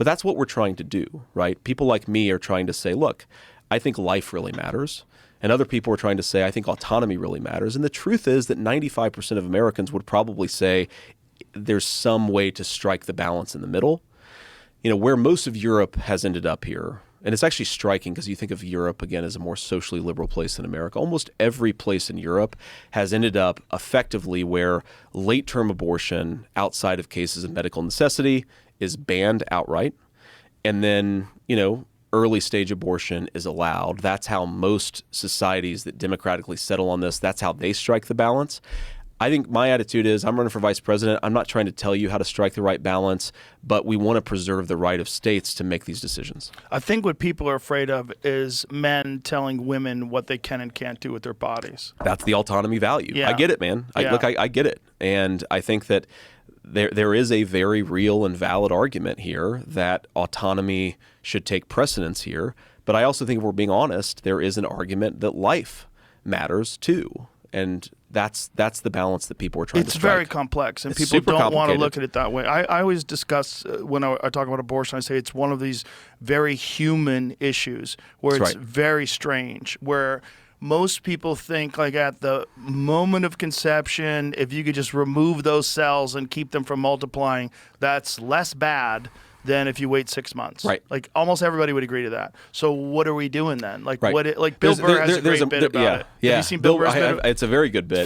But that's what we're trying to do, right? People like me are trying to say, look, I think life really matters. And other people are trying to say, I think autonomy really matters. And the truth is that 95% of Americans would probably say there's some way to strike the balance in the middle. Where most of Europe has ended up here, and it's actually striking because you think of Europe, again, as a more socially liberal place than America. Almost every place in Europe has ended up effectively where late-term abortion outside of cases of medical necessity is banned outright. And then, early-stage abortion is allowed. That's how most societies that democratically settle on this, that's how they strike the balance. I think my attitude is I'm running for vice president. I'm not trying to tell you how to strike the right balance, but we want to preserve the right of states to make these decisions. I think what people are afraid of is men telling women what they can and can't do with their bodies. That's the autonomy value. Yeah. I get it, man. Yeah. I get it. And I think that there is a very real and valid argument here that autonomy should take precedence here. But I also think if we're being honest, there is an argument that life matters too. And that's the balance that people are trying to strike. It's very complex, and people don't want to look at it that way. I always discuss, when I talk about abortion, I say it's one of these very human issues where it's very strange, where most people think like at the moment of conception, if you could just remove those cells and keep them from multiplying, that's less bad than if you wait 6 months. Right. Like almost everybody would agree to that. So what are we doing then? Like right. Like Bill Burr has a great bit about it. Yeah. Have you seen Bill Burr's bit? It's a very good bit.